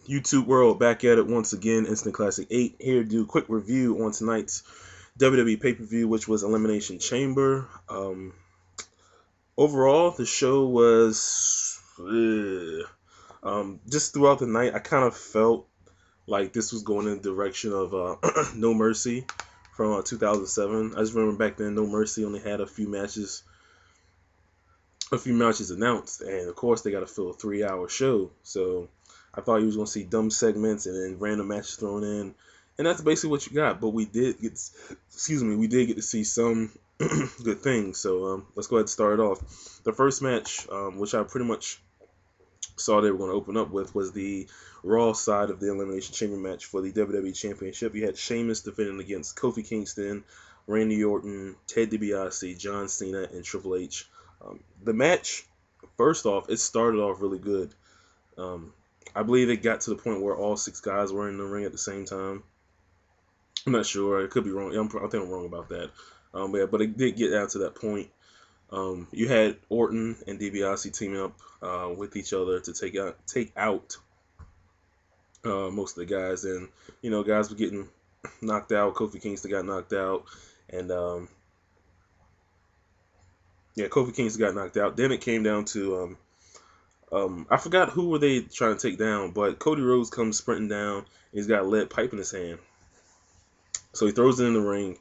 YouTube world, back at it once again. Instant Classic 8 here to do a quick review on tonight's WWE pay-per-view, which was Elimination Chamber. Overall, the show was just throughout the night. I kind of felt like this was going in the direction of No Mercy from 2007. I just remember back then, No Mercy only had a few matches announced, and of course they got to fill a 3-hour show. So I thought you was gonna see dumb segments and then random matches thrown in, and that's basically what you got. But we did get to see some good things. So let's go ahead and start it off. The first match, which I pretty much saw they were going to open up with, was the Raw side of the Elimination Chamber match for the WWE Championship. You had Sheamus defending against Kofi Kingston, Randy Orton, Ted DiBiase, John Cena, and Triple H. The match, first off, it started off really good. I believe it got to the point where all 6 guys were in the ring at the same time. I'm not sure. I could be wrong. I think I'm wrong about that. But it did get down to that point. You had Orton and DiBiase teaming up with each other to take out most of the guys, and guys were getting knocked out. Kofi Kingston got knocked out, and Kofi Kingston got knocked out. Then it came down to I forgot who were they trying to take down, but Cody Rhodes comes sprinting down. And he's got a lead pipe in his hand, so he throws it in the ring,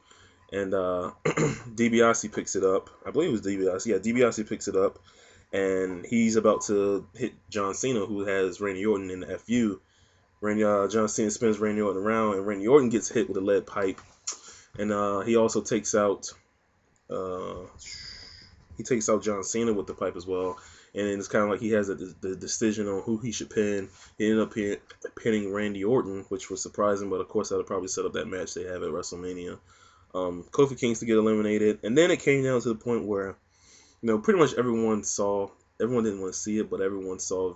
and DiBiase picks it up. I believe it was DiBiase. Yeah, DiBiase picks it up, and he's about to hit John Cena, who has Randy Orton in the FU. John Cena spins Randy Orton around, and Randy Orton gets hit with a lead pipe, and he also takes out John Cena with the pipe as well. And it's kind of like he has the decision on who he should pin. He ended up pinning Randy Orton, which was surprising, but of course that'll probably set up that match they have at WrestleMania. Kofi Kingston get eliminated, and then it came down to the point where, pretty much everyone didn't want to see it, but everyone saw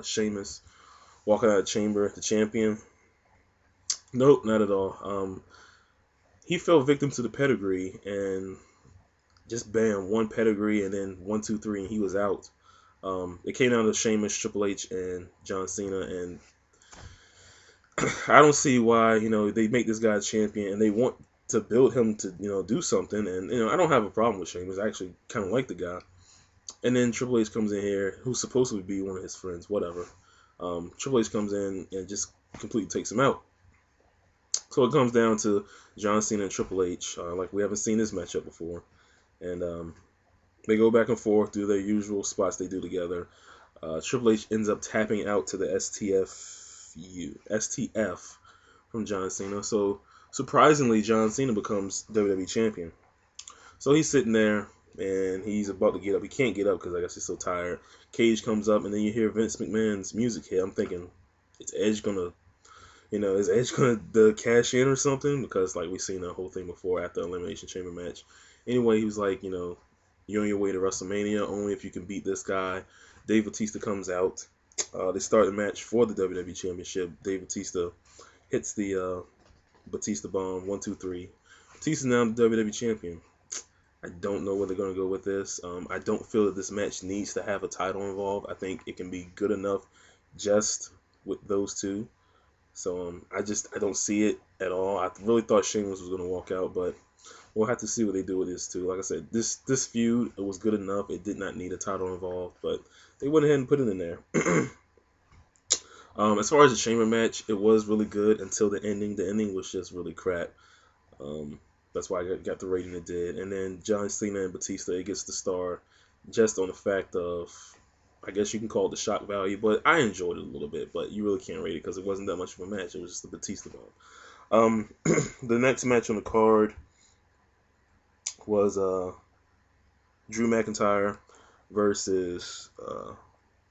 Sheamus walking out of the chamber, the champion. Nope, not at all. He fell victim to the pedigree, and just bam, one pedigree, and then 1, 2, 3, and he was out. It came down to Sheamus, Triple H, and John Cena, and I don't see why they make this guy a champion and they want to build him to do something. And I don't have a problem with Sheamus. I actually kind of like the guy. And then Triple H comes in here, who's supposed to be one of his friends, whatever. Triple H comes in and just completely takes him out. So it comes down to John Cena and Triple H. Like we haven't seen this matchup before. And they go back and forth, do their usual spots they do together. Triple H ends up tapping out to the STF from John Cena. So surprisingly, John Cena becomes WWE champion. So he's sitting there and he's about to get up. He can't get up because I guess he's so tired. Cage comes up and then you hear Vince McMahon's music hit. I'm thinking, is Edge gonna cash in or something? Because like we've seen that whole thing before after the Elimination Chamber match. Anyway, he was like, you're on your way to WrestleMania only if you can beat this guy. Dave Batista comes out. They start the match for the WWE Championship. Dave Batista hits the Batista bomb, 1, 2, 3. Batista's now the WWE Champion. I don't know where they're going to go with this. I don't feel that this match needs to have a title involved. I think it can be good enough just with those two. So I don't see it at all. I really thought Sheamus was going to walk out, but we'll have to see what they do with this too. Like I said, this feud, it was good enough. It did not need a title involved, but they went ahead and put it in there. As far as the Chamber match, it was really good until the ending. The ending was just really crap. That's why I got the rating it did. And then John Cena and Batista, it gets the star just on the fact of, I guess you can call it the shock value, but I enjoyed it a little bit, but you really can't rate it because it wasn't that much of a match. It was just the Batista bomb. The next match on the card was Drew McIntyre versus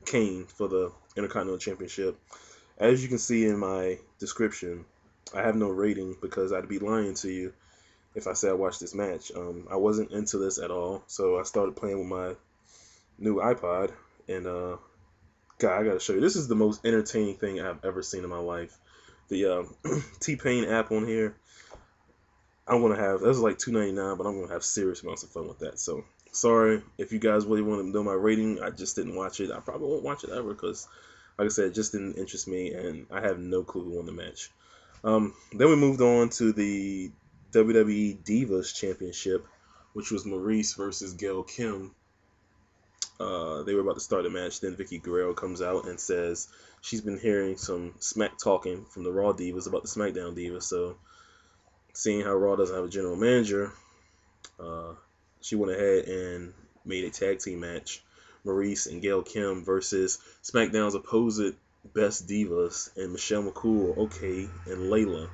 Kane for the Intercontinental Championship. As you can see in my description, I have no rating because I'd be lying to you if I said I watched this match. I wasn't into this at all, so I started playing with my new iPod, and God, I gotta show you. This is the most entertaining thing I've ever seen in my life. The T-Pain app on here, I'm gonna have, that was like $2.99, but I'm gonna have serious amounts of fun with that. So sorry if you guys really want to know my rating. I just didn't watch it. I probably won't watch it ever because like I said, it just didn't interest me, and I have no clue who won the match. Then we moved on to the WWE Divas Championship, which was Maryse versus Gail Kim. They were about to start a match. Then Vicky Guerrero comes out and says she's been hearing some smack talking from the Raw Divas about the SmackDown Divas. So, seeing how Raw doesn't have a general manager, she went ahead and made a tag team match. Maryse and Gail Kim versus SmackDown's opposite Best Divas and Michelle McCool, okay, and Layla.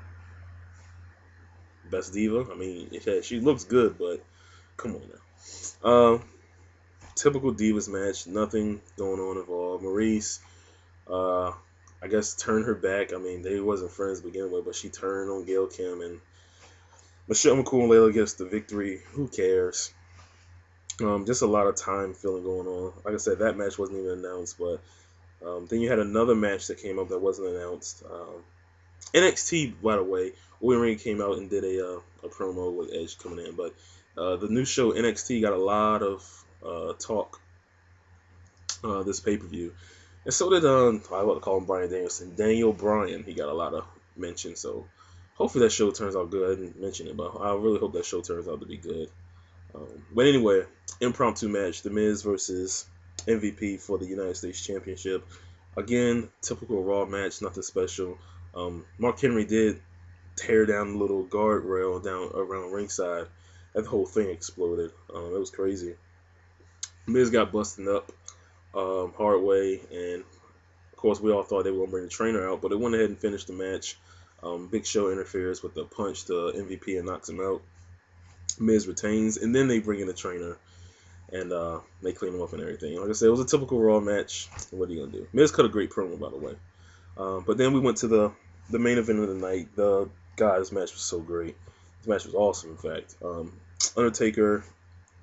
Best Diva? I mean, she looks good, but come on now. Typical Divas match, nothing going on involved. Maryse, I guess, turned her back. I mean, they wasn't friends to begin with, but she turned on Gail Kim, and Michelle McCool and Layla gets the victory. Who cares? Just a lot of time filling going on. Like I said, that match wasn't even announced, but then you had another match that came up that wasn't announced. NXT, by the way, William Regal came out and did a promo with Edge coming in, but the new show NXT got a lot of talk this pay-per-view, and so did I want to call him Bryan Danielson, Daniel Bryan. He got a lot of mention, so hopefully that show turns out good. I didn't mention it, but I really hope that show turns out to be good. But anyway, impromptu match: The Miz versus MVP for the United States Championship. Again, typical Raw match, nothing special. Mark Henry did tear down the little guardrail down around ringside, and the whole thing exploded. It was crazy. Miz got busted up hard way, and of course we all thought they were going to bring the trainer out, but they went ahead and finished the match. Big Show interferes with the punch to MVP and knocks him out. Miz retains, and then they bring in the trainer, and they clean him up and everything. Like I said, it was a typical Raw match. What are you going to do? Miz cut a great promo, by the way. But then we went to the main event of the night. This match was so great. This match was awesome, in fact. Undertaker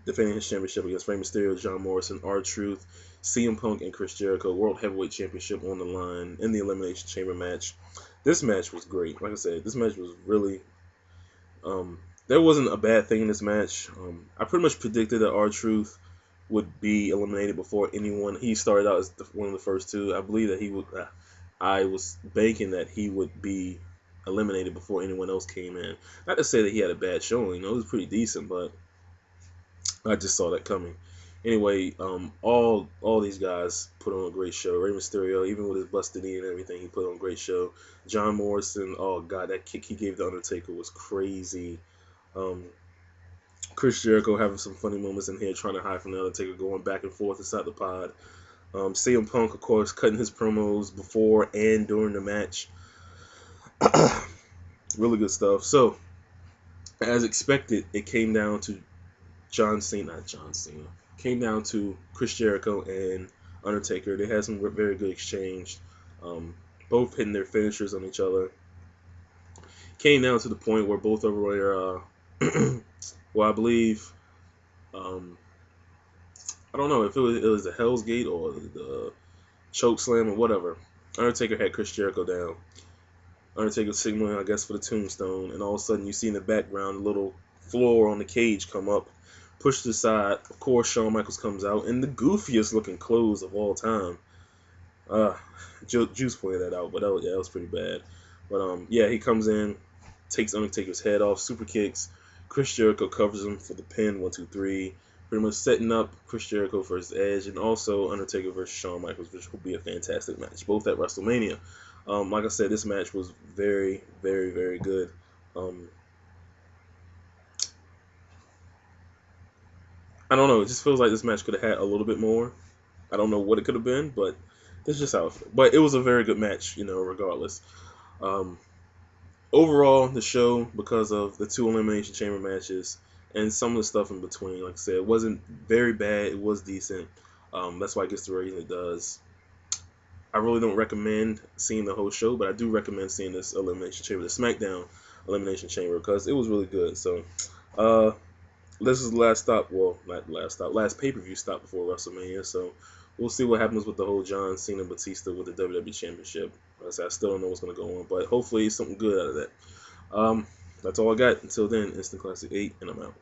defending his championship against Rey Mysterio, John Morrison, R-Truth, CM Punk, and Chris Jericho. World Heavyweight Championship on the line in the Elimination Chamber match. This match was great. Like I said, this match was really... there wasn't a bad thing in this match. I pretty much predicted that R-Truth would be eliminated before anyone. He started out as one of the first two. I believe that he would... I was banking that he would be eliminated before anyone else came in. Not to say that he had a bad showing. It was pretty decent, but I just saw that coming. Anyway, all these guys put on a great show. Rey Mysterio, even with his busted knee and everything, he put on a great show. John Morrison, oh god, that kick he gave the Undertaker was crazy. Chris Jericho having some funny moments in here, trying to hide from the Undertaker, going back and forth inside the pod. CM Punk, of course, cutting his promos before and during the match. Really good stuff. So, as expected, it came down to came down to Chris Jericho and Undertaker. They had some very good exchange. Both hitting their finishers on each other. Came down to the point where both of them were, well, I believe, I don't know if it was the Hell's Gate or the Choke Slam or whatever. Undertaker had Chris Jericho down. Undertaker signaling, I guess, for the tombstone, and all of a sudden you see in the background a little floor on the cage come up, pushed to the side. Of course, Shawn Michaels comes out in the goofiest looking clothes of all time. Juice pointed that out, but that was pretty bad. But yeah, he comes in, takes Undertaker's head off, super kicks. Chris Jericho covers him for the pin, 1, 2, 3. Pretty much setting up Chris Jericho for his Edge, and also Undertaker versus Shawn Michaels, which will be a fantastic match, both at WrestleMania. Like I said, this match was very, very, very good. I don't know, it just feels like this match could have had a little bit more. I don't know what it could have been, but this is just how it feels. But it was a very good match, regardless. Overall, the show, because of the 2 Elimination Chamber matches and some of the stuff in between, like I said, it wasn't very bad. It was decent. That's why it gets the rating it does. I really don't recommend seeing the whole show, but I do recommend seeing this Elimination Chamber, the SmackDown Elimination Chamber, because it was really good. So, this is the last stop. Well, not last stop. Last pay-per-view stop before WrestleMania. So, we'll see what happens with the whole John Cena Batista with the WWE Championship. Like I said, I still don't know what's going to go on, but hopefully something good out of that. That's all I got. Until then, Instant Classic 8, and I'm out.